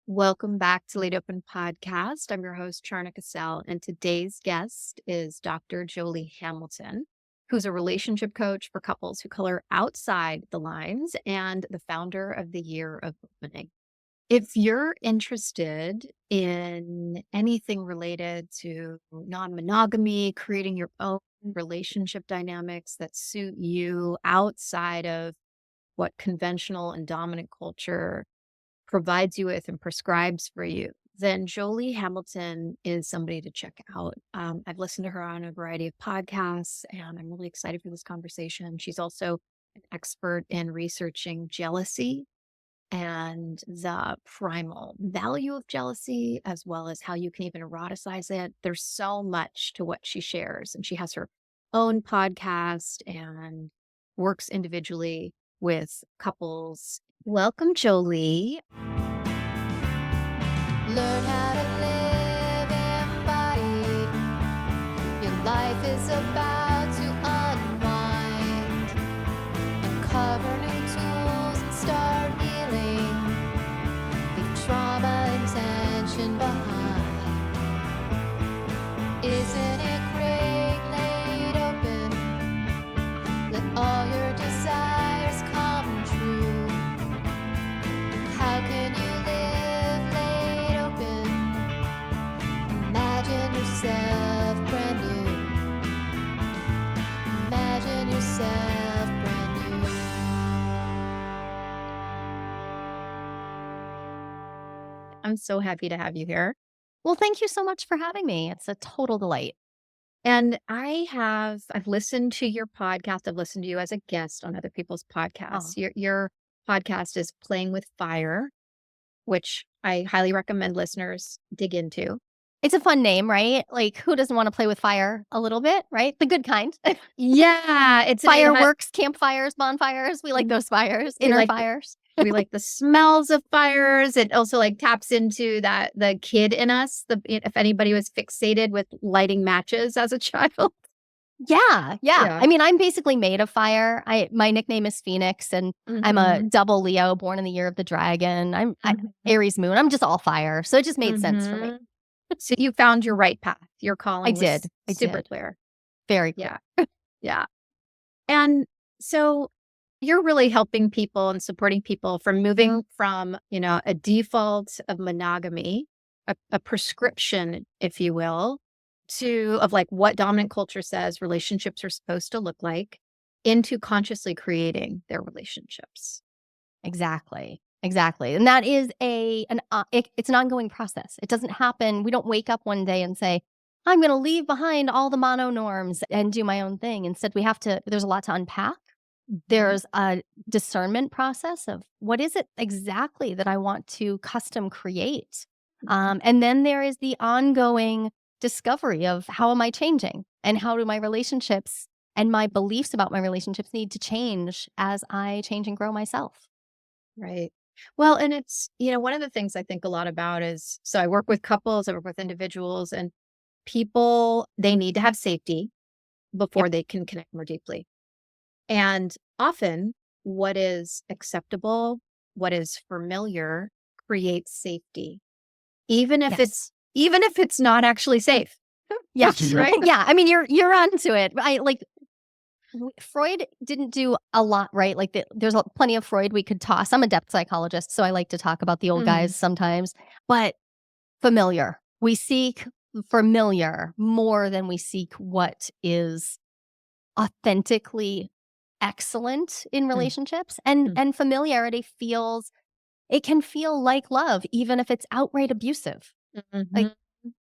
Welcome back to Laid Open Podcast. I'm your host, Charna Cassell, and today's guest is Dr. Joli Hamilton, who's a relationship coach for couples who color outside the lines and the founder of the Year of Opening. If you're interested in anything related to non-monogamy, creating your own relationship dynamics that suit you outside of what conventional and dominant culture provides you with and prescribes for you, then Joli Hamilton is somebody to check out. I've listened to her on a variety of podcasts, and I'm really excited for this conversation. She's also an expert in researching jealousy and the primal value of jealousy, as well as how you can even eroticize it. There's so much to what she shares, and she has her own podcast and works individually with couples. Welcome, Joli. Learn how to live embodied. Your life is about to unwind. Uncover new tools and start healing. Leave trauma and tension behind. Isn't it great laid open? Let all your desires come true. How can you live laid open? Imagine yourself brand new. Imagine yourself brand new. I'm so happy to have you here. Well, thank you so much for having me. It's a total delight. And I've listened to your podcast. I've listened to you as a guest on other people's podcasts. Your podcast is Playing with Fire, which I highly recommend listeners dig into. It's a fun name, right? Like, who doesn't want to play with fire a little bit, right? The good kind. Yeah, it's Fireworks, campfires, bonfires. We like those fires, We inner like fires. we like the smells of fires. It also like taps into the kid in us. If anybody was fixated with lighting matches as a child. Yeah. Yeah. I mean, I'm basically made of fire. My nickname is Phoenix, and I'm a double Leo, born in the year of the dragon. I'm Aries moon. I'm just all fire. So it just made sense for me. So you found your right path. Your calling I was super did. clear. Very clear. Yeah. Yeah. And so you're really helping people and supporting people from moving from, a default of monogamy, a prescription, if you will, of like what dominant culture says relationships are supposed to look like, into consciously creating their relationships. Exactly. And that is it's an ongoing process. It doesn't happen. We don't wake up one day and say, I'm going to leave behind all the mono norms and do my own thing. Instead, there's a lot to unpack. There's a discernment process of what is it exactly that I want to custom create. And then there is the ongoing discovery of how am I changing and how do my relationships and my beliefs about my relationships need to change as I change and grow myself. Right. Well, and it's, one of the things I think a lot about is, so I work with couples, I work with individuals, and people, they need to have safety before they can connect more deeply. And often what is acceptable, what is familiar creates safety, even if it's not actually safe. Yes, right. Yeah, I mean, you're onto it. Freud didn't do a lot, right? Like there's plenty of Freud we could toss. I'm a depth psychologist, so I like to talk about the old guys sometimes. But familiar. We seek familiar more than we seek what is authentically excellent in relationships. And familiarity can feel like love, even if it's outright abusive. Like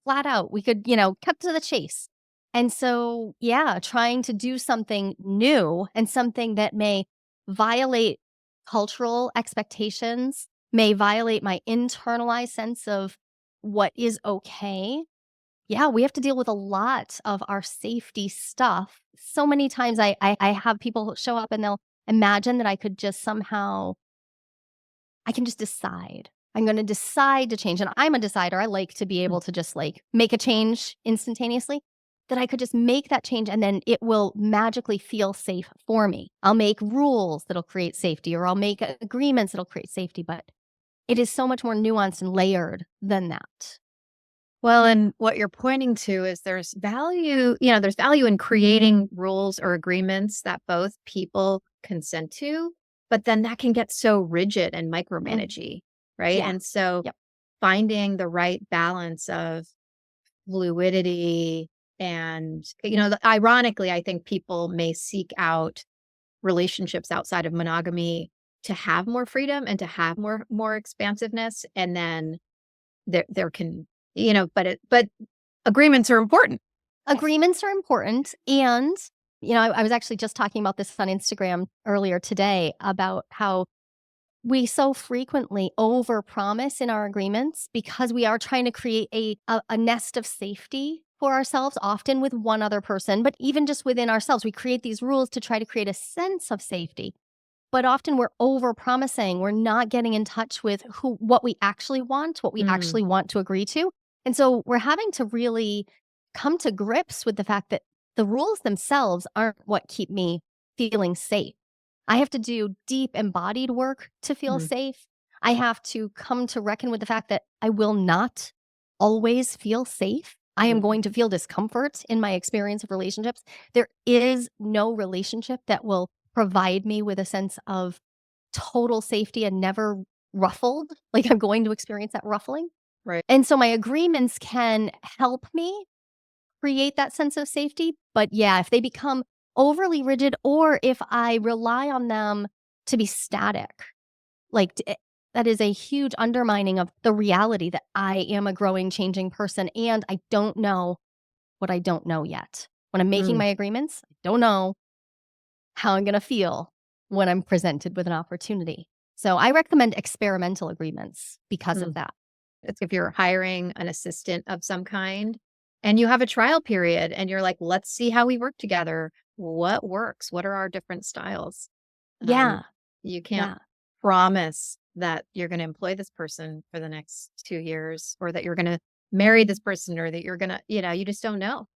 flat out, we could, cut to the chase. And so, trying to do something new and something that may violate cultural expectations, may violate my internalized sense of what is okay. Yeah, we have to deal with a lot of our safety stuff. So many times I have people show up and they'll imagine that I could just somehow, I can just decide. I'm going to decide to change. And I'm a decider. I like to be able to just like make a change instantaneously, that I could just make that change and then it will magically feel safe for me. I'll make rules that'll create safety, or I'll make agreements that'll create safety. But it is so much more nuanced and layered than that. Well, and what you're pointing to is there's value, there's value in creating rules or agreements that both people consent to, but then that can get so rigid and micromanagey, right? Yeah. And so Yep. finding the right balance of fluidity and, ironically, I think people may seek out relationships outside of monogamy to have more freedom and to have more expansiveness, and then there can, but agreements are important. Agreements are important. And, I was actually just talking about this on Instagram earlier today about how we so frequently overpromise in our agreements because we are trying to create a nest of safety for ourselves, often with one other person, but even just within ourselves. We create these rules to try to create a sense of safety. But often we're overpromising. We're not getting in touch with what we actually want, what we Mm, actually want to agree to. And so we're having to really come to grips with the fact that the rules themselves aren't what keep me feeling safe. I have to do deep embodied work to feel mm, safe. I have to come to reckon with the fact that I will not always feel safe. I am mm, going to feel discomfort in my experience of relationships. There is no relationship that will provide me with a sense of total safety and never ruffled. Like, I'm going to experience that ruffling. right. And so my agreements can help me create that sense of safety. But yeah, if they become overly rigid or if I rely on them to be static, like that is a huge undermining of the reality that I am a growing, changing person. And I don't know what I don't know yet. When I'm making Mm, my agreements, I don't know how I'm going to feel when I'm presented with an opportunity. So I recommend experimental agreements because of mm. that. It's if you're hiring an assistant of some kind and you have a trial period and you're like, let's see how we work together. What works? What are our different styles? Um, Yeah. you can't Yeah. promise that you're going to employ this person for the next 2 years or that you're going to marry this person or that you're going to, you just don't know.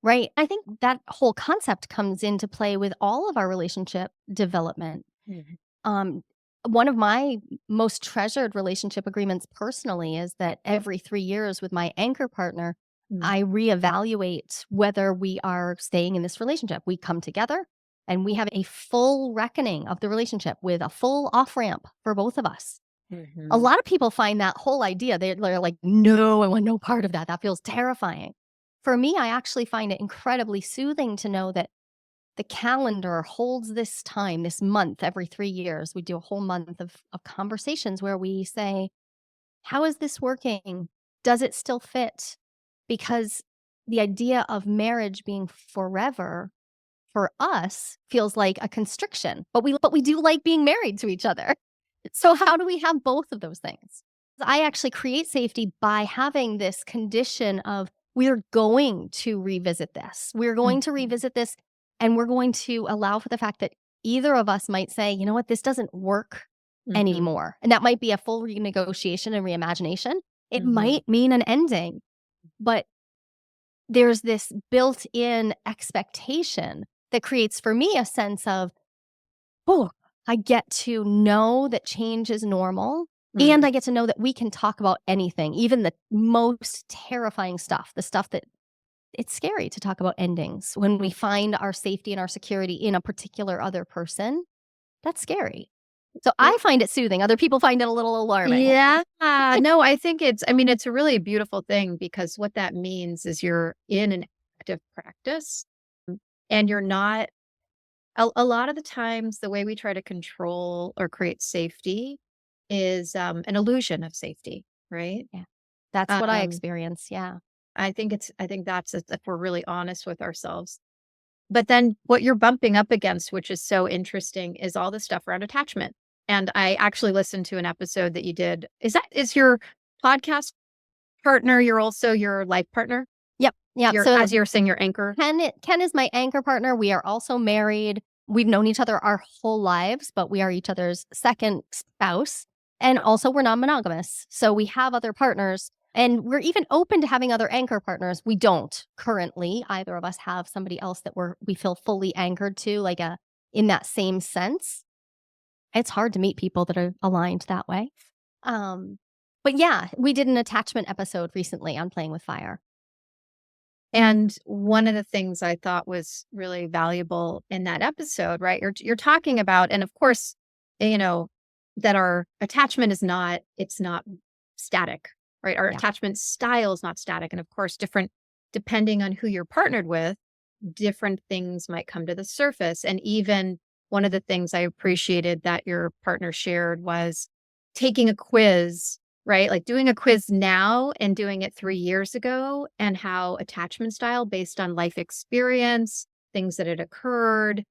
Right. I think that whole concept comes into play with all of our relationship development. Mhm. Um, one of my most treasured relationship agreements personally is that every 3 years with my anchor partner, Mm, I reevaluate whether we are staying in this relationship. We come together and we have a full reckoning of the relationship with a full off ramp for both of us. A mhm, lot of people find that whole idea, they're like, no, I want no part of that. That feels terrifying. For me, I actually find it incredibly soothing to know that the calendar holds this time, this month, every 3 years. We do a whole month of conversations where we say, how is this working? Does it still fit? Because the idea of marriage being forever for us feels like a constriction, but we do like being married to each other. So how do we have both of those things? I actually create safety by having this condition of we're going to revisit this. We're going to mhm, revisit this and we're going to allow for the fact that either of us might say, you know what, this doesn't work mhm, anymore. And that might be a full renegotiation and reimagination. It mhm, might mean an ending, but there's this built in expectation that creates for me a sense of, oh, I get to know that change is normal. And mm. I get to know that we can talk about anything, even the most terrifying stuff, the stuff that it's scary to talk about endings when we find our safety and our security in a particular other person. That's scary. So I find it soothing. Other people find it a little alarming. Yeah. No, it's a really beautiful thing because what that means is you're in an active practice, and you're not a lot of the times the way we try to control or create safety is an illusion of safety, right? Yeah. That's what I Um, experience. Yeah. I think that's if we're really honest with ourselves. But then what you're bumping up against, which is so interesting, is all the stuff around attachment. And I actually listened to an episode that you did. Is your podcast partner, you're also your life partner? Yep. Yep. You're So as you're saying, your anchor? Ken is my anchor partner. We are also married. We've known each other our whole lives, but we are each other's second spouse. And also, we're non monogamous. So we have other partners and we're even open to having other anchor partners. We don't currently. Either of us have somebody else that we feel fully anchored to, like in that same sense. It's hard to meet people that are aligned that way. But yeah, we did an attachment episode recently on playing with fire. And one of the things I thought was really valuable in that episode, right? You're talking about, and of course, that our attachment is not, it's not static, right? Our Yeah. attachment style is not static. And of course, depending on who you're partnered with, different things might come to the surface. And even one of the things I appreciated that your partner shared was taking a quiz, right? Like doing a quiz now and doing it 3 years ago, and how attachment style based on life experience, things that had occurred,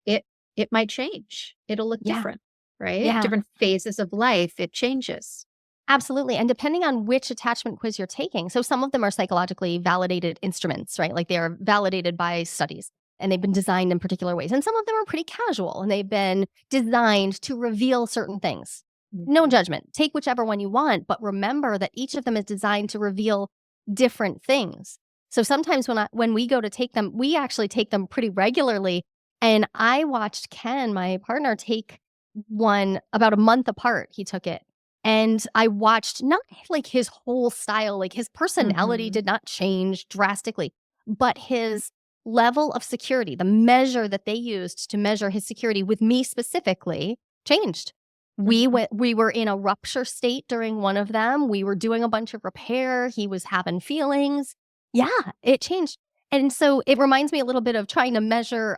it it might change. It'll look Yeah. different, right? Yeah. Different phases of life, it changes. Absolutely. And depending on which attachment quiz you're taking, so some of them are psychologically validated instruments, right? Like they are validated by studies and they've been designed in particular ways. And some of them are pretty casual and they've been designed to reveal certain things. No Mhm. judgment. Take whichever one you want, but remember that each of them is designed to reveal different things. So sometimes when we go to take them, we actually take them pretty regularly. And I watched Ken, my partner, take one about a month apart. He took it. And I watched not like his whole style, like his personality Mhm. did not change drastically, but his level of security, the measure that they used to measure his security with me specifically changed. Mhm. We were in a rupture state during one of them. We were doing a bunch of repair. He was having feelings. Yeah, it changed. And so it reminds me a little bit of trying to measure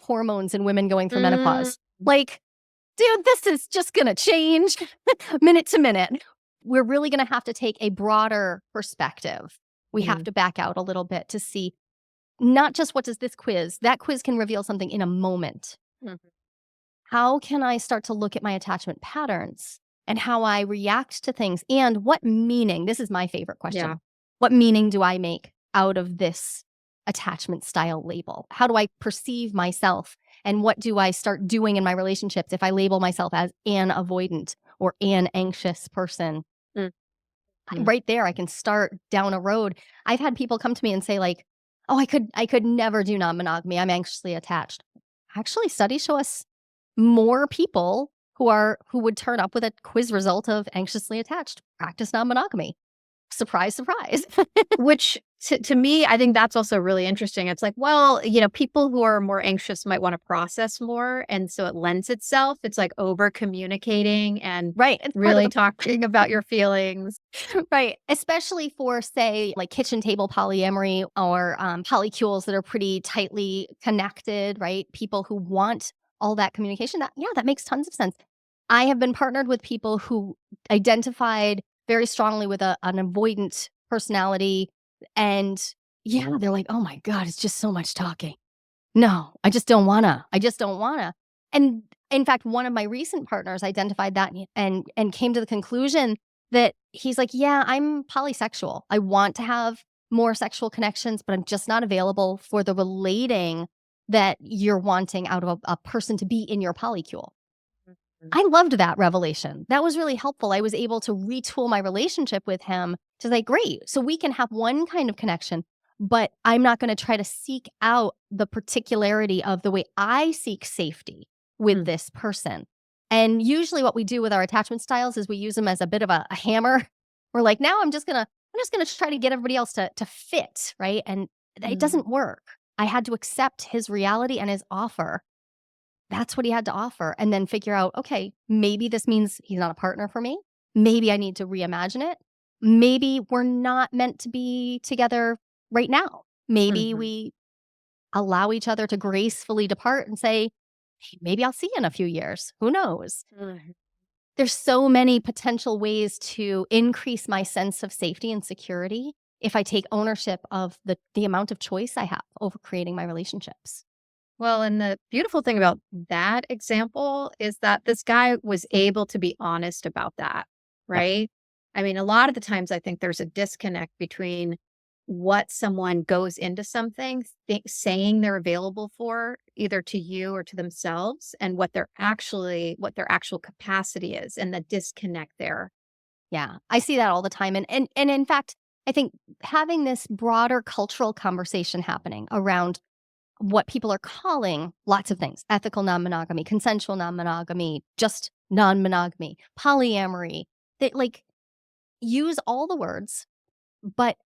hormones in women going through Mm. menopause. Like, dude, this is just going to change minute to minute. We're really going to have to take a broader perspective. We have Mm. to back out a little bit to see not just what does this quiz, that quiz can reveal something in a moment. Mhm. How can I start to look at my attachment patterns and how I react to things? And what meaning, this is my favorite Yeah. question, what meaning do I make out of this attachment style label? How do I perceive myself? And what do I start doing in my relationships if I label myself as an avoidant or an anxious person? Mm. Mm. Right there, I can start down a road. I've had people come to me and say, like, oh, I could never do non-monogamy. I'm anxiously attached. Actually, studies show us more people who would turn up with a quiz result of anxiously attached practice non-monogamy. Surprise, surprise. Which to me, I think that's also really interesting. It's like, well, people who are more anxious might want to process more. And so it lends itself. It's like over communicating and Right. It's part of really the talking about your feelings. right. Especially for, say, like kitchen table polyamory or polycules that are pretty tightly connected, right? People who want all that communication. That makes tons of sense. I have been partnered with people who identified very strongly with an avoidant personality. And yeah, they're like, oh my God, it's just so much talking. No, I just don't wanna. I just don't wanna. And in fact, one of my recent partners identified that and came to the conclusion that he's like, "Yeah, I'm polysexual. I want to have more sexual connections, but I'm just not available for the relating that you're wanting out of a person to be in your polycule." Mhm. I loved that revelation. That was really helpful. I was able to retool my relationship with him to say, great, so we can have one kind of connection, but I'm not going to try to seek out the particularity of the way I seek safety with Mm. this person. And usually what we do with our attachment styles is we use them as a bit of a hammer. We're like, now I'm just gonna try to get everybody else to fit, right? And it Mm. doesn't work. I had to accept his reality and his offer. That's what he had to offer, and then figure out, okay, maybe this means he's not a partner for me. Maybe I need to reimagine it. Maybe we're not meant to be together right now. Maybe Mhm. we allow each other to gracefully depart and say, "Hey, maybe I'll see you in a few years. Who knows?" Mhm. There's so many potential ways to increase my sense of safety and security if I take ownership of the amount of choice I have over creating my relationships. Well, and the beautiful thing about that example is that this guy was able to be honest about that, Yep. right? I mean, a lot of the times I think there's a disconnect between what someone goes into something saying they're available for either to you or to themselves, and what their actual capacity is, and the disconnect there. Yeah, I see that all the time, and in fact, I think having this broader cultural conversation happening around what people are calling lots of things: ethical non-monogamy, consensual non-monogamy, just non-monogamy, polyamory, that like use all the words, but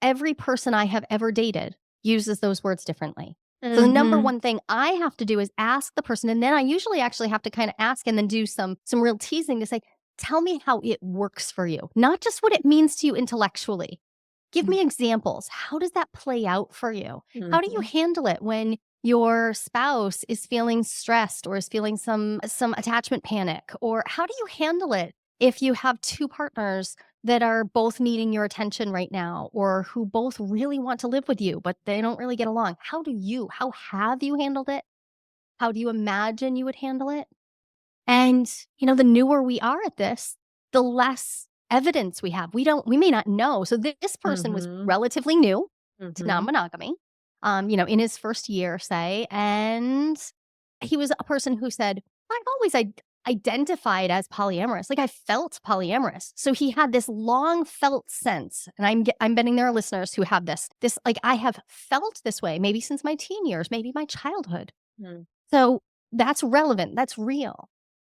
every person I have ever dated uses those words differently. So the number one thing I have to do is ask the person, and then I usually actually have to kind of ask and then do some real teasing to say, tell me how it works for you, not just what it means to you intellectually. Give me examples. How does that play out for you? How do you handle it when your spouse is feeling stressed or is feeling some attachment panic? Or how do you handle it if you have two partners that are both needing your attention right now, or who both really want to live with you, but they don't really get along? How have you handled it? How do you imagine you would handle it? And, the newer we are at this, the less evidence we have. We may not know. So this person was relatively new to non-monogamy, in his first year, say, and he was a person who said, I've always identified as polyamorous. Like I felt polyamorous. So he had this long felt sense. And I'm betting there are listeners who have this like I have felt this way, maybe since my teen years, maybe my childhood. So that's relevant. That's real.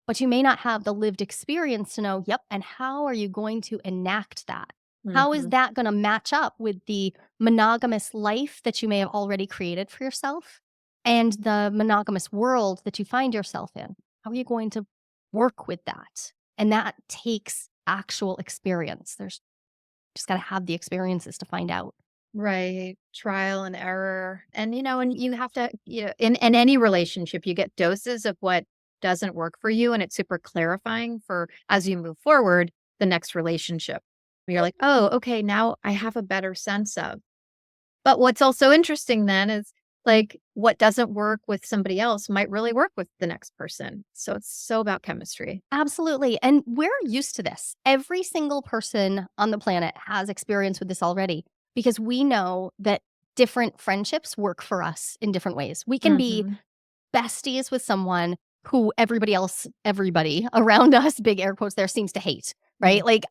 But you may not have the lived experience to know, yep, and how are you going to enact that? How is that going to match up with the monogamous life that you may have already created for yourself and the monogamous world that you find yourself in? How are you going to work with that? And that takes actual experience. There's just got to have the experiences to find out. Right. Trial and error. And, and you have to, in any relationship, you get doses of what doesn't work for you. And it's super clarifying for as you move forward, the next relationship. You're like, oh, okay, now I have a better sense of. But what's also interesting then is like what doesn't work with somebody else might really work with the next person. So it's so about chemistry. Absolutely. And we're used to this. Every single person on the planet has experience with this already because we know that different friendships work for us in different ways. We can be besties with someone who everybody around us, big air quotes there, seems to hate, right? Like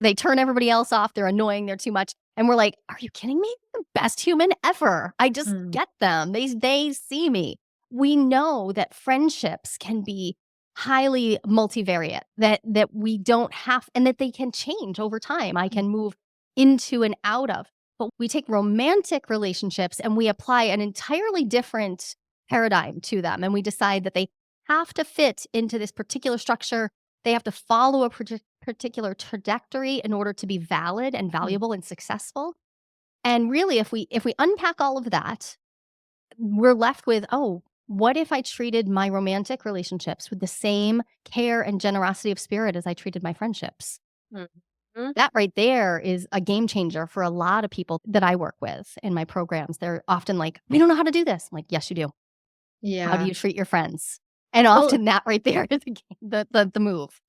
they turn everybody else off. They're annoying. They're too much. And we're like, are you kidding me? The best human ever. I just get them. They see me. We know that friendships can be highly multivariate, that we don't have, and that they can change over time. I can move into and out of. But we take romantic relationships and we apply an entirely different paradigm to them. And we decide that they have to fit into this particular structure. They have to follow a particular trajectory in order to be valid and valuable and successful. And really, if we unpack all of that, we're left with, oh, what if I treated my romantic relationships with the same care and generosity of spirit as I treated my friendships? That right there is a game changer for a lot of people that I work with in my programs. They're often like, we don't know how to do this. I'm like, yes, you do. Yeah. How do you treat your friends? And often that right there is the move.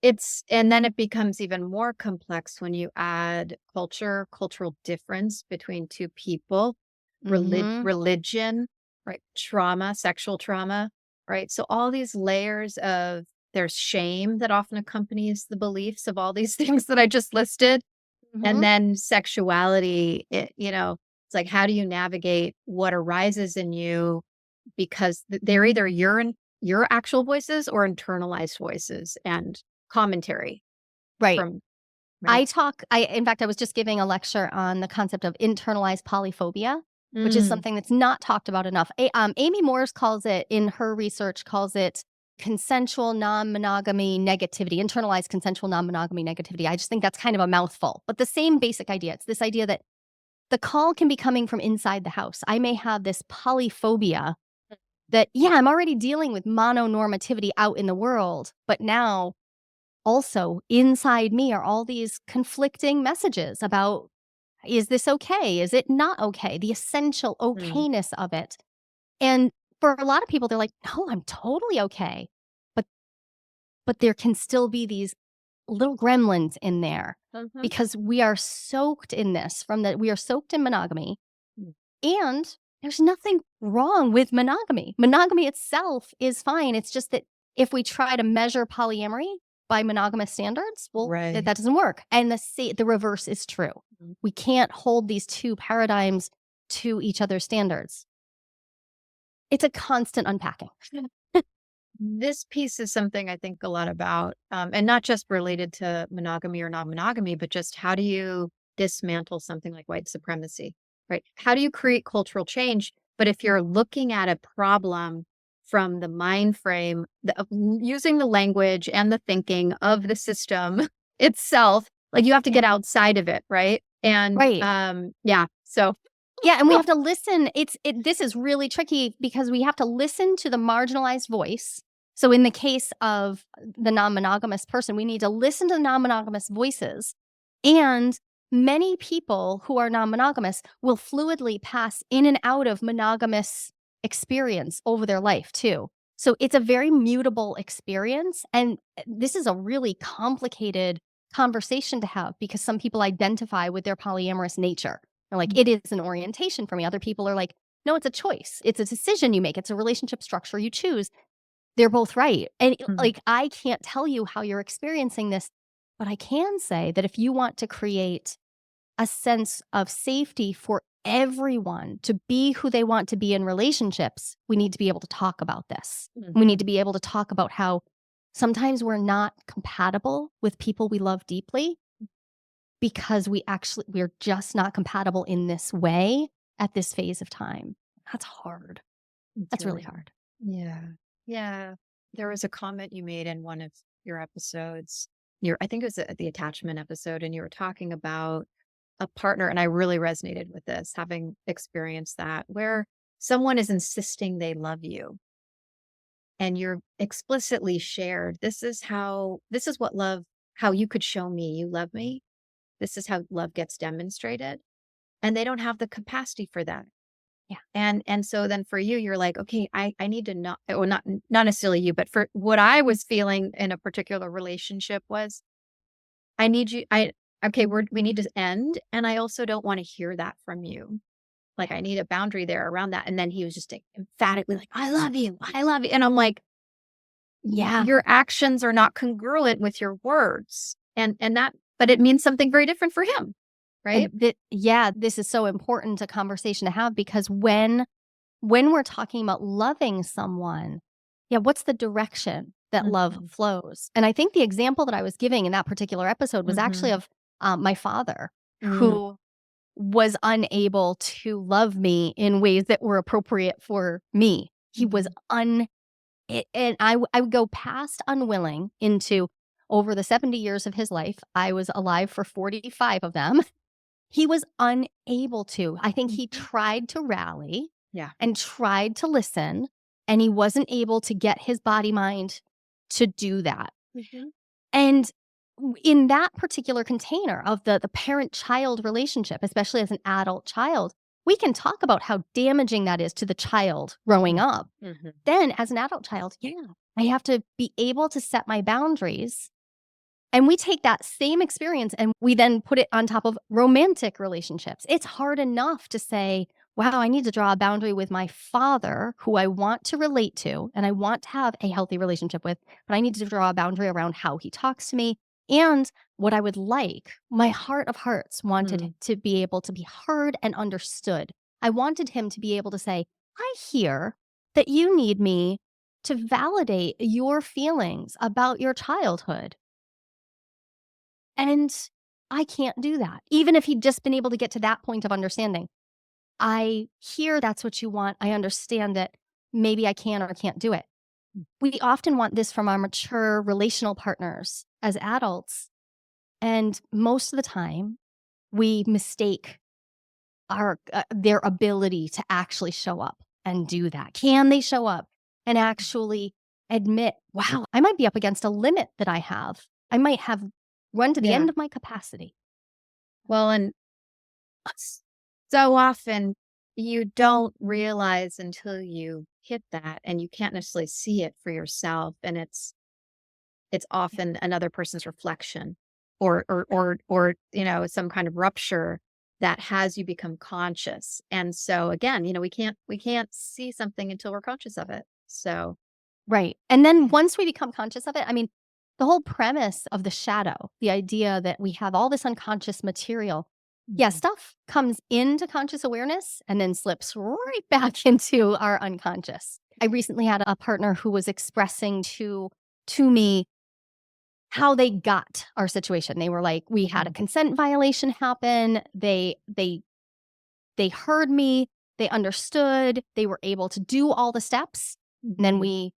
And then it becomes even more complex when you add cultural difference between two people, religion, right? Trauma, sexual trauma, right? So all these layers of there's shame that often accompanies the beliefs of all these things that I just listed. And then sexuality, it's like, how do you navigate what arises in you? Because they're either your actual voices or internalized voices and commentary. Right. In fact, I was just giving a lecture on the concept of internalized polyphobia, which is something that's not talked about enough. Amy Moores in her research calls it consensual non-monogamy negativity, internalized consensual non-monogamy negativity. I just think that's kind of a mouthful, but the same basic idea. It's this idea that the call can be coming from inside the house. I may have this polyphobia that, I'm already dealing with mononormativity out in the world, but now also inside me are all these conflicting messages about, is this okay? Is it not okay? The essential okayness of it. And for a lot of people, they're like, no, I'm totally okay. But there can still be these little gremlins in there because we are soaked in we are soaked in monogamy. And there's nothing wrong with monogamy. Monogamy itself is fine. It's just that if we try to measure polyamory by monogamous standards, that doesn't work. And the reverse is true. We can't hold these two paradigms to each other's standards. It's a constant unpacking. This piece is something I think a lot about, and not just related to monogamy or non-monogamy, but just how do you dismantle something like white supremacy, right? How do you create cultural change? But if you're looking at a problem from the mind frame, using the language and the thinking of the system itself, like you have to get outside of it, right? And Right. yeah, so Yeah, and we have to listen. This is really tricky because we have to listen to the marginalized voice. So in the case of the non-monogamous person, we need to listen to the non-monogamous voices. And many people who are non-monogamous will fluidly pass in and out of monogamous experience over their life too. So it's a very mutable experience. And this is a really complicated conversation to have because some people identify with their polyamorous nature. They're like, it is an orientation for me. Other people are like, no, it's a choice. It's a decision you make. It's a relationship structure you choose. They're both right. And like, I can't tell you how you're experiencing this, but I can say that if you want to create a sense of safety for everyone to be who they want to be in relationships, we need to be able to talk about this. We need to be able to talk about how sometimes we're not compatible with people we love deeply because we're just not compatible in this way at this phase of time. That's hard. That's really hard. Yeah. Yeah. There was a comment you made in one of your episodes. I think it was the attachment episode, and you were talking about a partner, and I really resonated with this, having experienced that, where someone is insisting they love you. And you're explicitly shared, this is what love, how you could show me you love me. This is how love gets demonstrated. And they don't have the capacity for that. Yeah. And so then for you, you're like, okay, I need to not, or not necessarily you, but for what I was feeling in a particular relationship was, I need you, okay, we need to end. And I also don't want to hear that from you. Like I need a boundary there around that. And then he was just emphatically like, I love you. I love you. And I'm like, Yeah. your actions are not congruent with your words. And that, but it means something very different for him. Right. This is so important a conversation to have because when we're talking about loving someone, what's the direction that love flows? And I think the example that I was giving in that particular episode was actually of my father, who was unable to love me in ways that were appropriate for me. He was and I would go past unwilling into over the 70 years of his life. I was alive for 45 of them. He was unable to. I think he tried to rally and tried to listen, and he wasn't able to get his body mind to do that. And in that particular container of the parent-child relationship, especially as an adult child, we can talk about how damaging that is to the child growing up. Then as an adult child, I have to be able to set my boundaries. And we take that same experience and we then put it on top of romantic relationships. It's hard enough to say, wow, I need to draw a boundary with my father who I want to relate to and I want to have a healthy relationship with, but I need to draw a boundary around how he talks to me and what I would like. My heart of hearts wanted to be able to be heard and understood. I wanted him to be able to say, I hear that you need me to validate your feelings about your childhood. And I can't do that. Even if he'd just been able to get to that point of understanding. I hear that's what you want. I understand it. Maybe I can or can't do it. We often want this from our mature relational partners as adults. And most of the time, we mistake their ability to actually show up and do that. Can they show up and actually admit, wow, I might be up against a limit that I have. I might have run to the end of my capacity. Well, and so often you don't realize until you hit that, and you can't necessarily see it for yourself. And it's often another person's reflection or some kind of rupture that has you become conscious. And so again, we can't see something until we're conscious of it. So right. And then once we become conscious of it, I mean, the whole premise of the shadow, the idea that we have all this unconscious material, stuff comes into conscious awareness and then slips right back into our unconscious. I recently had a partner who was expressing to me how they got our situation. They were like, we had a consent violation happen. They heard me, they understood, they were able to do all the steps. And then we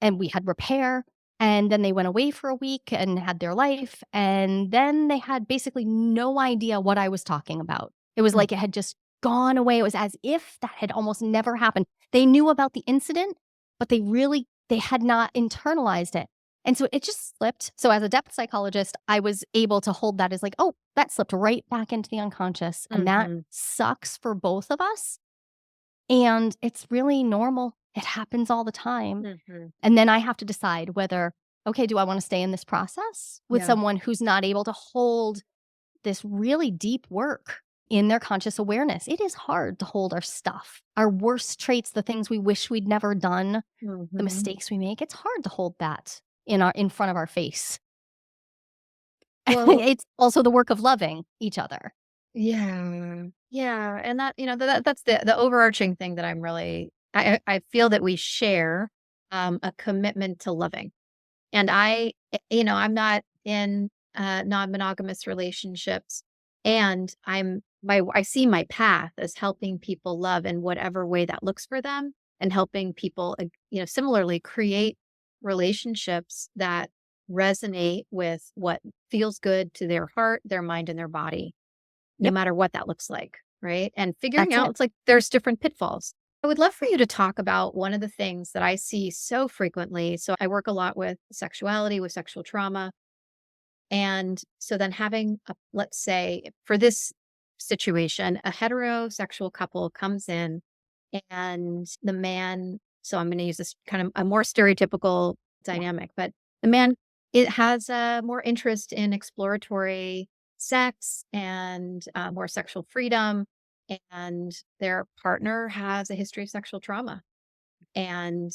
had repair, and then they went away for a week and had their life, and then they had basically no idea what I was talking about. It was like it had just gone away. It was as if that had almost never happened. They knew about the incident, but they had not internalized it. And so it just slipped. So as a depth psychologist, I was able to hold that as like, oh, that slipped right back into the unconscious. And that sucks for both of us. And it's really normal. It happens all the time. And then I have to decide whether, okay, do I want to stay in this process with someone who's not able to hold this really deep work in their conscious awareness? It is hard to hold our stuff, our worst traits, the things we wish we'd never done, the mistakes we make. It's hard to hold that in front of our face. Well, It's also the work of loving each other. yeah. Yeah. And that, that's the overarching thing that I'm really, I feel that we share a commitment to loving. And I'm not in non-monogamous relationships, and I see my path as helping people love in whatever way that looks for them, and helping people, similarly create relationships that resonate with what feels good to their heart, their mind, and their body, no Yep. matter what that looks like, right? And figuring That's out, it. it's like there's different pitfalls. I would love for you to talk about one of the things that I see so frequently. So I work a lot with sexuality, with sexual trauma. And so then having, let's say, for this situation, a heterosexual couple comes in, and the man, so I'm going to use this kind of a more stereotypical Yeah. dynamic, but the man, it has more interest in exploratory sex and more sexual freedom. And their partner has a history of sexual trauma. And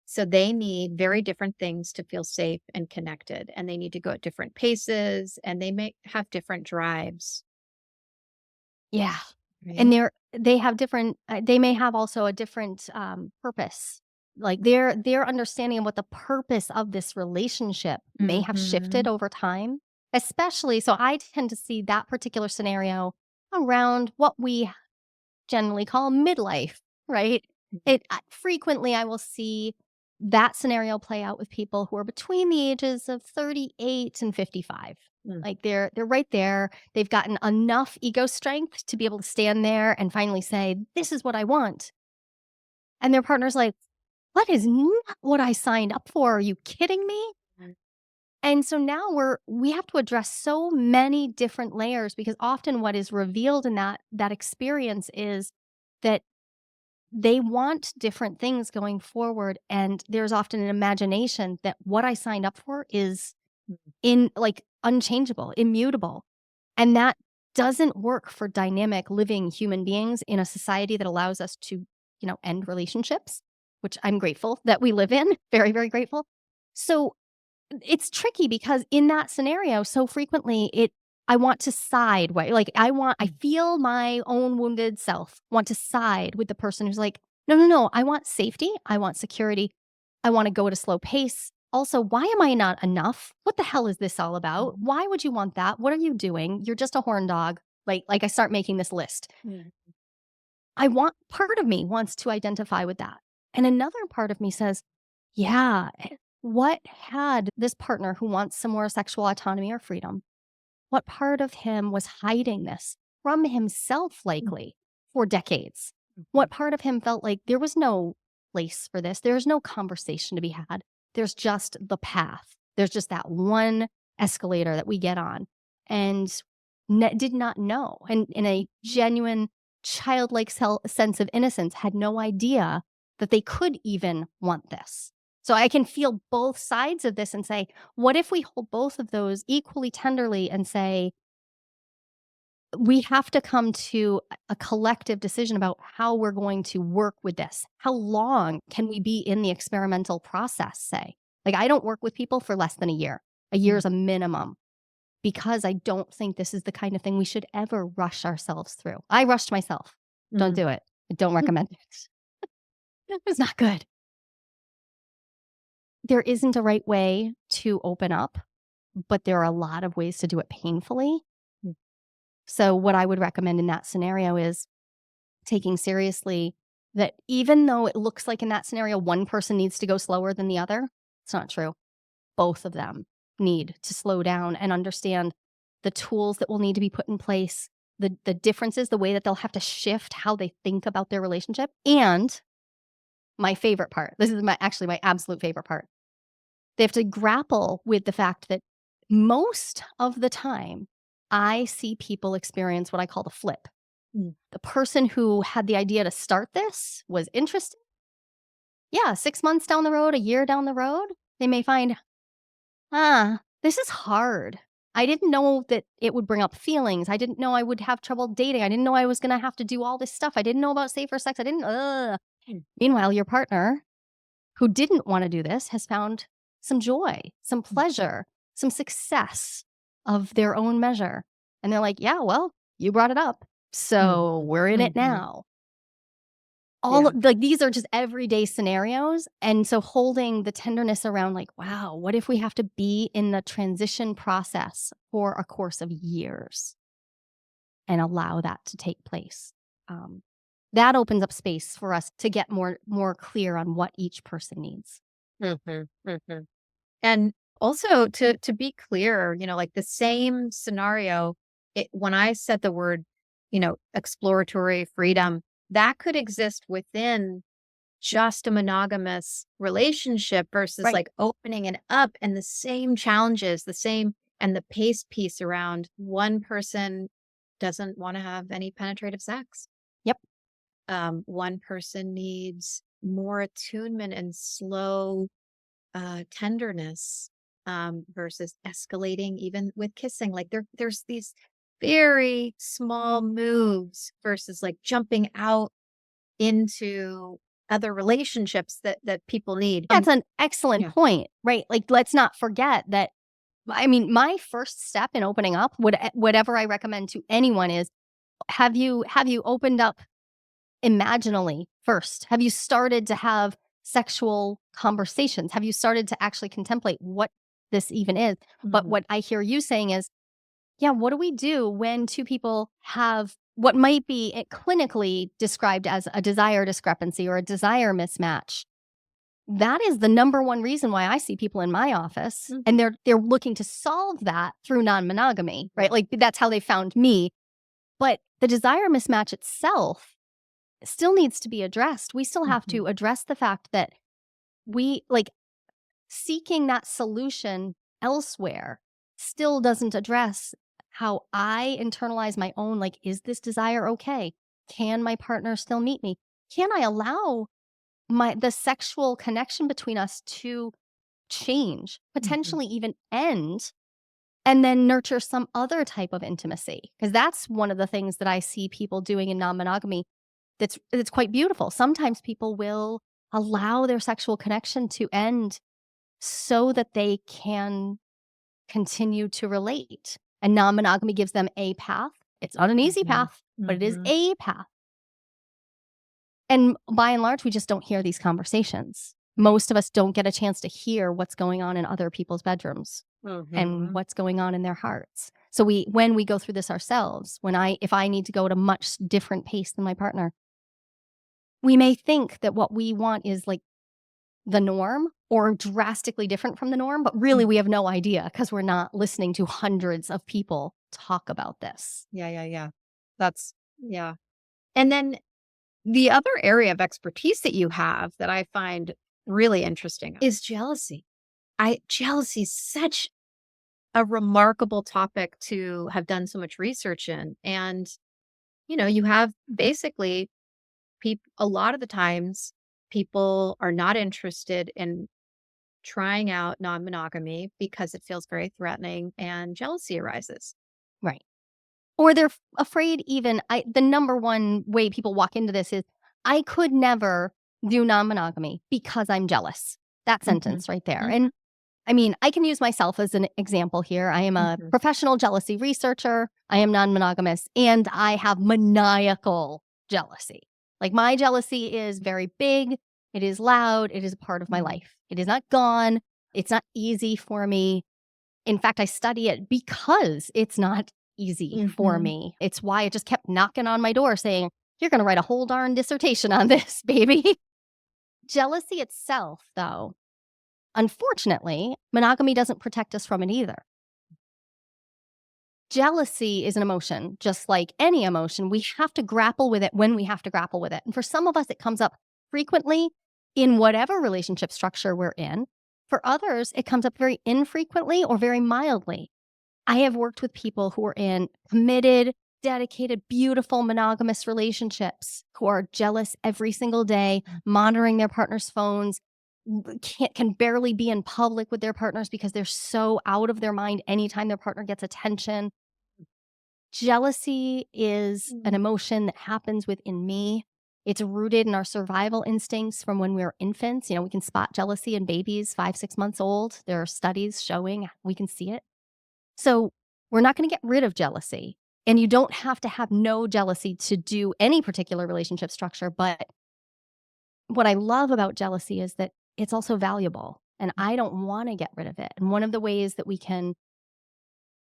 so they need very different things to feel safe and connected. And they need to go at different paces, and they may have different drives. Yeah. Right. And they have different, they may have also a different purpose. Like their understanding of what the purpose of this relationship may have shifted Mhm. over time. Especially, so I tend to see that particular scenario around what we generally call midlife, right? Frequently I will see that scenario play out with people who are between the ages of 38 and 55. Mm. Like they're right there. They've gotten enough ego strength to be able to stand there and finally say, "This is what I want." And their partner's like, "What is not what I signed up for? Are you kidding me?" Mm. And so now we have to address so many different layers, because often what is revealed in that experience is that they want different things going forward, and there's often an imagination that what I signed up for is unchangeable, immutable. And that doesn't work for dynamic living human beings in a society that allows us to, end relationships, which I'm grateful that we live in. Very, very grateful. So it's tricky because in that scenario, so frequently I want to side like I feel my own wounded self want to side with the person who's like, no, no, no, I want safety. I want security. I want to go at a slow pace. Also, why am I not enough? What the hell is this all about? Why would you want that? What are you doing? You're just a horn dog. Like I start making this list. Mm. Part of me wants to identify with that. And another part of me says, yeah, what had this partner who wants some more sexual autonomy or freedom? What part of him was hiding this from himself, likely for decades? What part of him felt like there was no place for this? There's no conversation to be had. There's just the path. There's just that one escalator that we get on, and did not know. And in a genuine childlike sense of innocence, had no idea that they could even want this. So I can feel both sides of this and say, what if we hold both of those equally tenderly and say, we have to come to a collective decision about how we're going to work with this. How long can we be in the experimental process, say? Like, I don't work with people for less than a year. A year is a minimum, because I don't think this is the kind of thing we should ever rush ourselves through. I rushed myself. Don't do it. I don't recommend it. It was not good. there isn't a right way to open up, but there are a lot of ways to do it painfully. Mm. So what I would recommend in that scenario is taking seriously that even though it looks like in that scenario, one person needs to go slower than the other, it's not true. Both of them need to slow down and understand the tools that will need to be put in place, the differences, the way that they'll have to shift how they think about their relationship. And my favorite part, this is actually my absolute favorite part. They have to grapple with the fact that most of the time, I see people experience what I call the flip. Mm. The person who had the idea to start this was interested. Yeah, 6 months down the road, a year down the road, they may find, this is hard. I didn't know that it would bring up feelings. I didn't know I would have trouble dating. I didn't know I was going to have to do all this stuff. I didn't know about safer sex. I didn't. Meanwhile, your partner who didn't want to do this has found some joy, some pleasure, some success of their own measure. And they're like, yeah, well, you brought it up. So we're in it now. These are just everyday scenarios. And so holding the tenderness around like, wow, what if we have to be in the transition process for a course of years and allow that to take place? That opens up space for us to get more clear on what each person needs. And also to be clear, like the same scenario, when I said the word, exploratory freedom, that could exist within just a monogamous relationship versus Right. like opening it up, and the same challenges, and the pace piece around one person doesn't want to have any penetrative sex. Yep. One person needs more attunement and slow tenderness versus escalating even with kissing. Like there's these very small moves versus like jumping out into other relationships that people need. That's an excellent point, right? Like, let's not forget that. I mean, my first step in opening up, whatever I recommend to anyone is, have you opened up imaginally first? Have you started to have sexual conversations? Have you started to actually contemplate what this even is? But what I hear you saying is, yeah, what do we do when two people have what might be clinically described as a desire discrepancy or a desire mismatch? That is the number one reason why I see people in my office, and they're looking to solve that through non-monogamy, right? Like that's how they found me. But the desire mismatch itself still needs to be addressed. We still have to address the fact that we seeking that solution elsewhere still doesn't address how I internalize my own, is this desire okay? Can my partner still meet me? Can I allow the sexual connection between us to change, potentially even end, and then nurture some other type of intimacy? Because that's one of the things that I see people doing in non-monogamy that's quite beautiful. Sometimes people will allow their sexual connection to end so that they can continue to relate. And non-monogamy gives them a path. It's not an easy path, but it is a path. And by and large, we just don't hear these conversations. Most of us don't get a chance to hear what's going on in other people's bedrooms and what's going on in their hearts. So when we go through this ourselves, if I need to go at a much different pace than my partner, we may think that what we want is like the norm or drastically different from the norm, but really we have no idea because we're not listening to hundreds of people talk about this. Yeah. And then the other area of expertise that you have that I find really interesting is jealousy. Jealousy is such a remarkable topic to have done so much research in. And, you have basically a lot of the times people are not interested in trying out non-monogamy because it feels very threatening and jealousy arises. Right. Or they're afraid even, the number one way people walk into this is, I could never do non-monogamy because I'm jealous. That sentence right there. And I mean, I can use myself as an example here. I am a professional jealousy researcher. I am non-monogamous, and I have maniacal jealousy. Like my jealousy is very big. It is loud. It is a part of my life. It is not gone. It's not easy for me. In fact, I study it because it's not easy for me. It's why it just kept knocking on my door saying, you're going to write a whole darn dissertation on this, baby. Jealousy itself, though, unfortunately, monogamy doesn't protect us from it either. Jealousy is an emotion, just like any emotion. We have to grapple with it when we have to grapple with it. And for some of us, it comes up frequently in whatever relationship structure we're in. For others, it comes up very infrequently or very mildly. I have worked with people who are in committed, dedicated, beautiful, monogamous relationships who are jealous every single day, monitoring their partner's phones, can barely be in public with their partners because they're so out of their mind anytime their partner gets attention. Jealousy is an emotion that happens within me. It's rooted in our survival instincts from when we were infants. We can spot jealousy in babies 5-6 months old. There are studies showing we can see it. So we're not going to get rid of jealousy. And you don't have to have no jealousy to do any particular relationship structure. But what I love about jealousy is that it's also valuable. And I don't want to get rid of it. And one of the ways that we can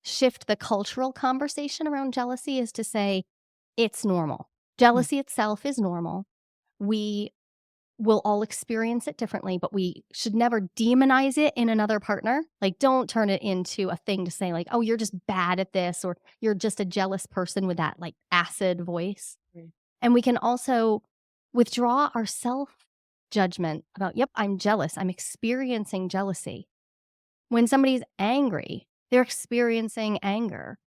shift the cultural conversation around jealousy is to say, it's normal. Jealousy itself is normal. We will all experience it differently, but we should never demonize it in another partner. Like, don't turn it into a thing to say like, oh, you're just bad at this, or you're just a jealous person with that like acid voice. And we can also withdraw our self-judgment about, yep, I'm jealous. I'm experiencing jealousy. When somebody's angry, they're experiencing anger.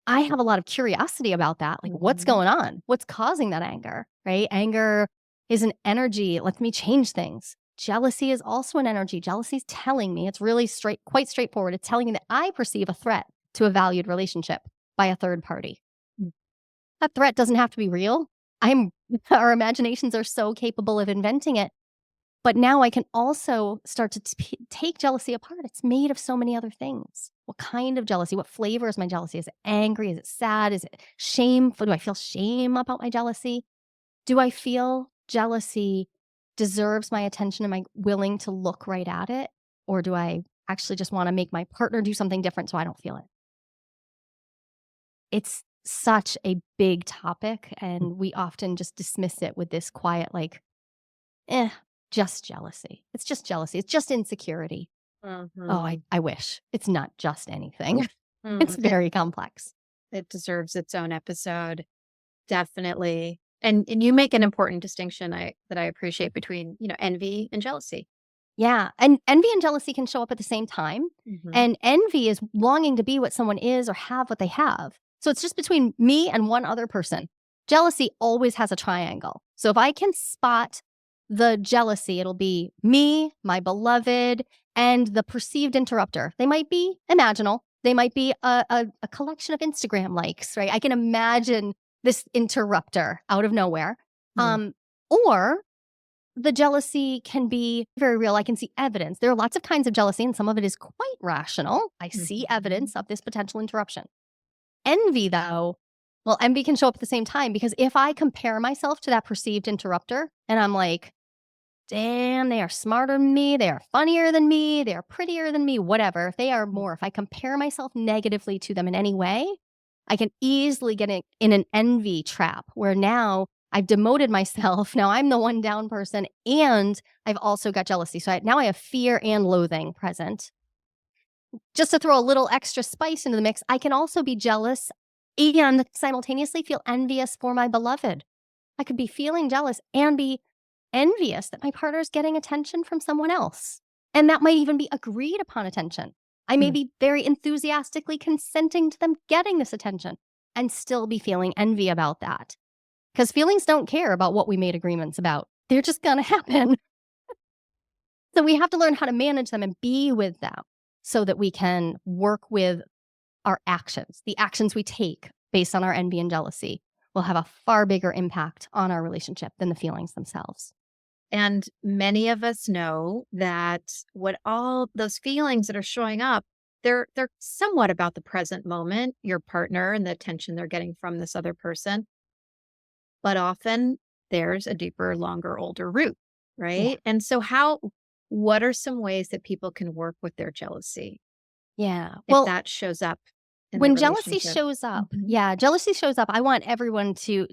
I have a lot of curiosity about that. Like, what's going on? What's causing that anger, right? Anger is an energy. It lets me change things. Jealousy is also an energy. Jealousy is telling me, it's really quite straightforward. It's telling me that I perceive a threat to a valued relationship by a third party. That threat doesn't have to be real. Our imaginations are so capable of inventing it. But now I can also start to take jealousy apart. It's made of so many other things. What kind of jealousy? What flavor is my jealousy? Is it angry? Is it sad? Is it shameful? Do I feel shame about my jealousy? Do I feel jealousy deserves my attention? Am I willing to look right at it? Or do I actually just want to make my partner do something different so I don't feel it? It's such a big topic, and we often just dismiss it with this quiet, like, just jealousy. It's just jealousy. It's just insecurity. Oh, I wish. It's not just anything. It's very complex. It deserves its own episode. Definitely. And you make an important distinction that I appreciate between, envy and jealousy. Yeah. And envy and jealousy can show up at the same time. And envy is longing to be what someone is or have what they have. So it's just between me and one other person. Jealousy always has a triangle. So if I can spot the jealousy, it'll be me, my beloved, and the perceived interrupter. They might be imaginal. They might be a collection of Instagram likes, right? I can imagine this interrupter out of nowhere. Or the jealousy can be very real. I can see evidence. There are lots of kinds of jealousy, and some of it is quite rational. I see evidence of this potential interruption. Envy, though, well, envy can show up at the same time, because if I compare myself to that perceived interrupter and I'm like, damn, they are smarter than me, they are funnier than me, they are prettier than me, whatever. If they are more, if I compare myself negatively to them in any way, I can easily get in an envy trap where now I've demoted myself. Now I'm the one down person, and I've also got jealousy. So now I have fear and loathing present. Just to throw a little extra spice into the mix, I can also be jealous and simultaneously feel envious for my beloved. I could be feeling jealous and be envious that my partner's getting attention from someone else. And that might even be agreed upon attention. I may be very enthusiastically consenting to them getting this attention and still be feeling envy about that. Because feelings don't care about what we made agreements about. They're just going to happen. So we have to learn how to manage them and be with them so that we can work with our actions. The actions we take based on our envy and jealousy will have a far bigger impact on our relationship than the feelings themselves. And many of us know that what all those feelings that are showing up, they're somewhat about the present moment, your partner and the attention they're getting from this other person. But often there's a deeper, longer, older root. right? And so what are some ways that people can work with their jealousy Yeah. if Well, that shows up in the when jealousy relationship? shows up, Mhm. jealousy shows up, I want everyone to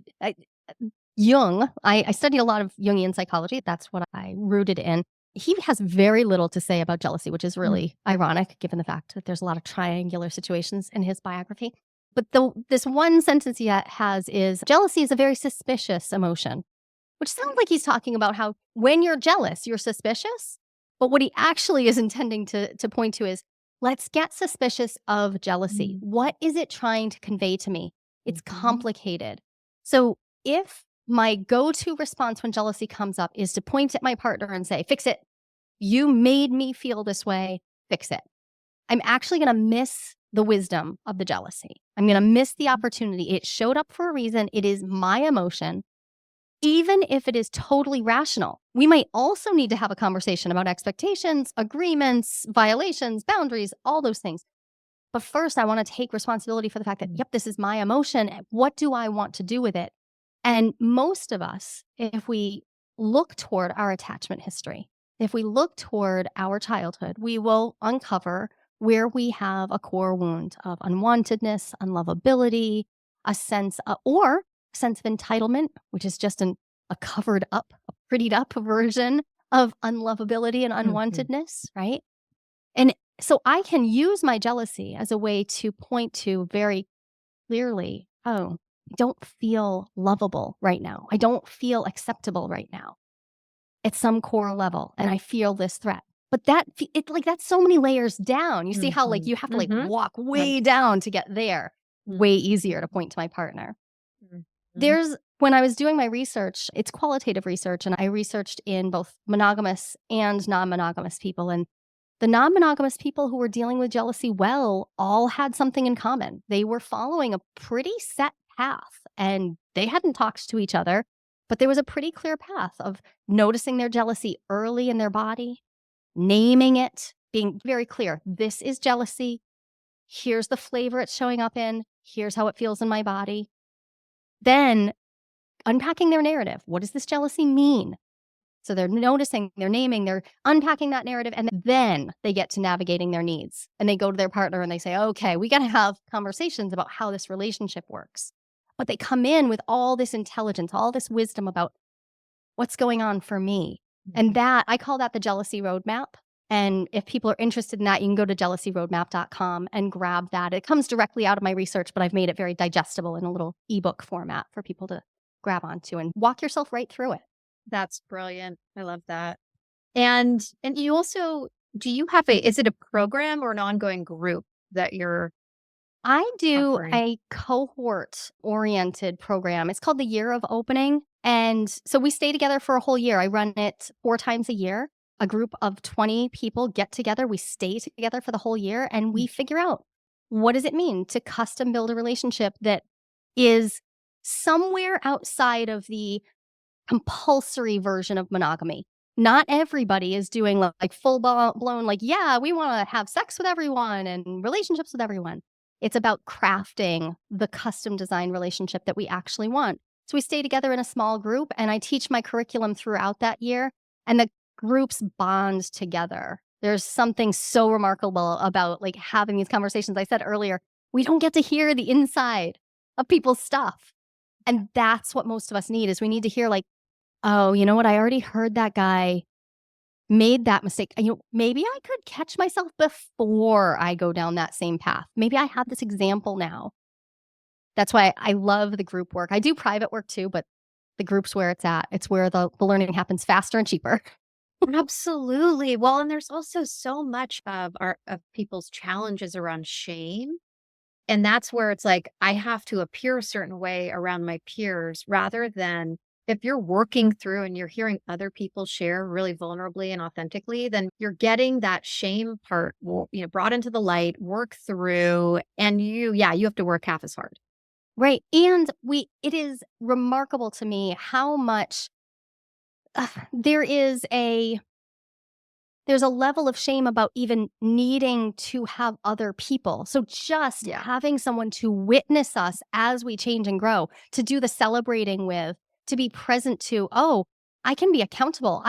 Jung, I studied a lot of Jungian psychology. That's what I rooted in. He has very little to say about jealousy, which is really ironic given the fact that there's a lot of triangular situations in his biography. But this one sentence he has is jealousy is a very suspicious emotion, which sounds like he's talking about how when you're jealous, you're suspicious. But what he actually is intending to point to is let's get suspicious of jealousy. What is it trying to convey to me? It's complicated. So if my go-to response when jealousy comes up is to point at my partner and say, fix it. You made me feel this way. Fix it. I'm actually going to miss the wisdom of the jealousy. I'm going to miss the opportunity. It showed up for a reason. It is my emotion. Even if it is totally rational, we might also need to have a conversation about expectations, agreements, violations, boundaries, all those things. But first, I want to take responsibility for the fact that, yep, this is my emotion. What do I want to do with it? And most of us, if we look toward our attachment history, if we look toward our childhood, we will uncover where we have a core wound of unwantedness, unlovability, a sense of entitlement, which is just a covered up, a prettied up version of unlovability and unwantedness, right? And so I can use my jealousy as a way to point to very clearly, oh, I don't feel lovable right now. I don't feel acceptable right now at some core level. And I feel this threat. But that's so many layers down. You see how you have to walk way down to get there. Way easier to point to my partner. When I was doing my research, it's qualitative research, and I researched in both monogamous and non-monogamous people. And the non-monogamous people who were dealing with jealousy well all had something in common. They were following a pretty set path, and they hadn't talked to each other, but there was a pretty clear path of noticing their jealousy early in their body, naming it, being very clear. This is jealousy. Here's the flavor it's showing up in. Here's how it feels in my body. Then unpacking their narrative. What does this jealousy mean? So they're noticing, they're naming, they're unpacking that narrative, and then they get to navigating their needs. And they go to their partner and they say, okay, we got to have conversations about how this relationship works. But they come in with all this intelligence, all this wisdom about what's going on for me. And that, I call that the jealousy roadmap. And if people are interested in that, you can go to jealousyroadmap.com and grab that. It comes directly out of my research, but I've made it very digestible in a little ebook format for people to grab onto and walk yourself right through it. That's brilliant. I love that. And you also, is it a program or an ongoing group that you're I do offering? a cohort-oriented program. It's called the Year of Opening. And so we stay together for a whole year. I run it 4 times a year. A group of 20 people get together. We stay together for the whole year, and we figure out, what does it mean to custom build a relationship that is somewhere outside of the compulsory version of monogamy. Not everybody is doing like full blown, like, yeah, we want to have sex with everyone and relationships with everyone. It's about crafting the custom design relationship that we actually want. So we stay together in a small group, and I teach my curriculum throughout that year, and the groups bond together. There's something so remarkable about like having these conversations. I said earlier, we don't get to hear the inside of people's stuff. And that's what most of us need, is we need to hear like, oh, you know what? I already heard that guy made that mistake. Maybe I could catch myself before I go down that same path. Maybe I have this example now. That's why I love the group work. I do private work too, but the group's where it's at. It's where the learning happens faster and cheaper. Absolutely. Well, and there's also so much of people's challenges around shame. And that's where it's like, I have to appear a certain way around my peers, rather than if you're working through and you're hearing other people share really vulnerably and authentically, then you're getting that shame part, brought into the light, work through, and you have to work half as hard. Right. And it is remarkable to me how much there's a level of shame about even needing to have other people. So just having someone to witness us as we change and grow, to do the celebrating with, to be present to, oh, I can be accountable.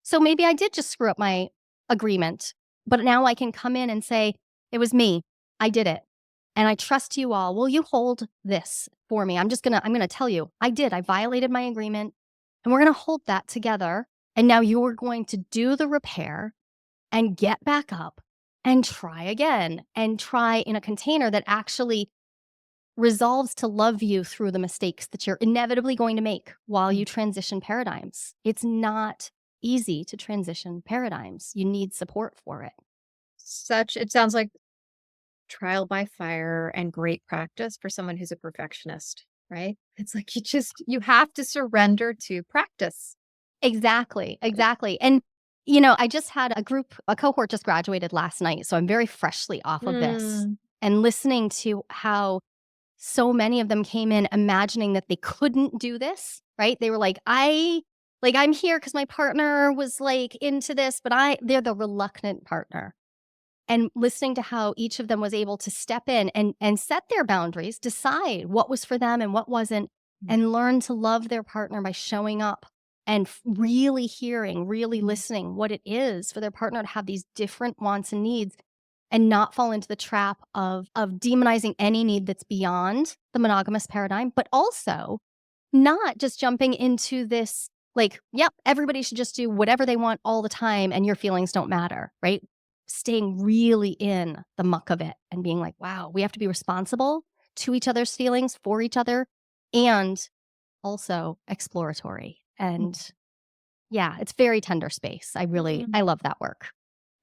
So maybe I did just screw up my agreement, but now I can come in and say, it was me. I did it. And I trust you all. Will you hold this for me? I'm going to tell you, I violated my agreement, and we're going to hold that together. And now you're going to do the repair and get back up and try again, and try in a container that actually resolves to love you through the mistakes that you're inevitably going to make while you transition paradigms. It's not easy to transition paradigms. You need support for it. It sounds like trial by fire and great practice for someone who's a perfectionist, right? It's like you have to surrender to practice. Exactly. And, I just had a cohort just graduated last night. So I'm very freshly off of this, and listening to how so many of them came in imagining that they couldn't do this, right? They were like, I'm here because my partner was like into this, but they're the reluctant partner. And listening to how each of them was able to step in and set their boundaries, decide what was for them and what wasn't, and learn to love their partner by showing up and really hearing, really listening what it is for their partner to have these different wants and needs, and not fall into the trap of demonizing any need that's beyond the monogamous paradigm, but also not just jumping into this, like, yep, everybody should just do whatever they want all the time and your feelings don't matter, right? Staying really in the muck of it and being like, wow, we have to be responsible to each other's feelings, for each other, and also exploratory. And yeah, it's very tender space. I love that work.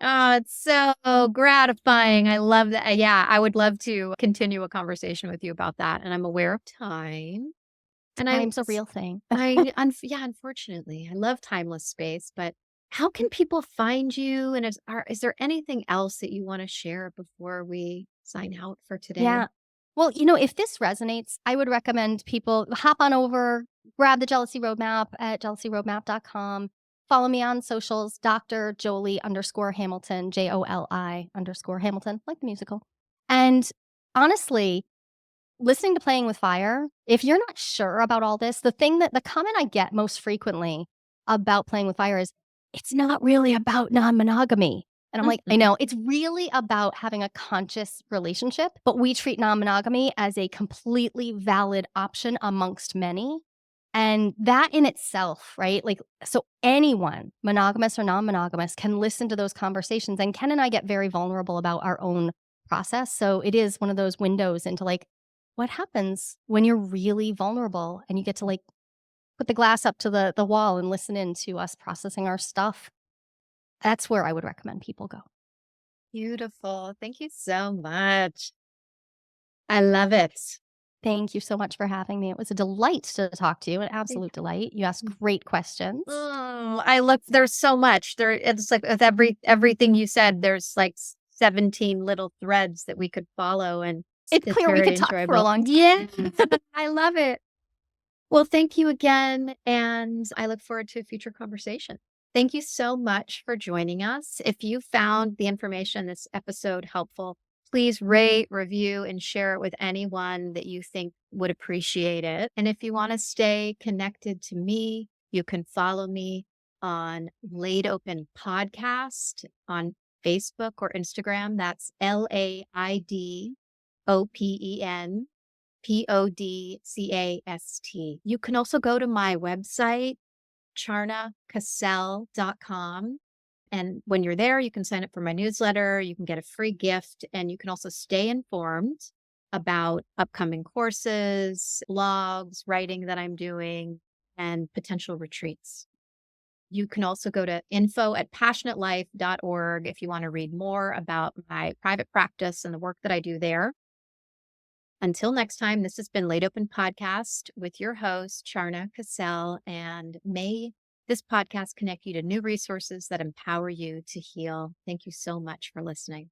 Oh, it's so gratifying. I love that. Yeah, I would love to continue a conversation with you about that. And I'm aware of time. And Time's a real thing. yeah, unfortunately, I love timeless space, but how can people find you? And is there anything else that you want to share before we sign out for today? Yeah. Well, if this resonates, I would recommend people hop on over, grab the Jealousy Roadmap at jealousyroadmap.com. Follow me on socials, Dr. Joli _Hamilton, JOLI _Hamilton, like the musical. And honestly, listening to Playing with Fire, if you're not sure about all this, the comment I get most frequently about Playing with Fire is, it's not really about non-monogamy. And I'm like, I know, it's really about having a conscious relationship, but we treat non-monogamy as a completely valid option amongst many. And that in itself, right? Like, so anyone, monogamous or non-monogamous, can listen to those conversations. And Ken and I get very vulnerable about our own process. So it is one of those windows into like, what happens when you're really vulnerable and you get to like put the glass up to the wall and listen in to us processing our stuff. That's where I would recommend people go. Beautiful. Thank you so much. I love it. Thank you so much for having me. It was a delight to talk to you, an absolute delight. You asked great questions. There's so much there. It's like with everything you said, there's like 17 little threads that we could follow, and It's clear we very could talk for a enjoyable. long time. Yeah, I love it. Well, thank you again, and I look forward to a future conversation. Thank you so much for joining us. If you found the information in this episode helpful, please rate, review, and share it with anyone that you think would appreciate it. And if you want to stay connected to me, you can follow me on Laid Open Podcast on Facebook or Instagram. That's LAIDOPEN PODCAST. You can also go to my website, charnacassell.com. And when you're there, you can sign up for my newsletter, you can get a free gift, and you can also stay informed about upcoming courses, blogs, writing that I'm doing, and potential retreats. You can also go to info@passionatelife.org if you want to read more about my private practice and the work that I do there. Until next time, this has been Laid Open Podcast with your host, Charna Cassell, and may this podcast connect you to new resources that empower you to heal. Thank you so much for listening.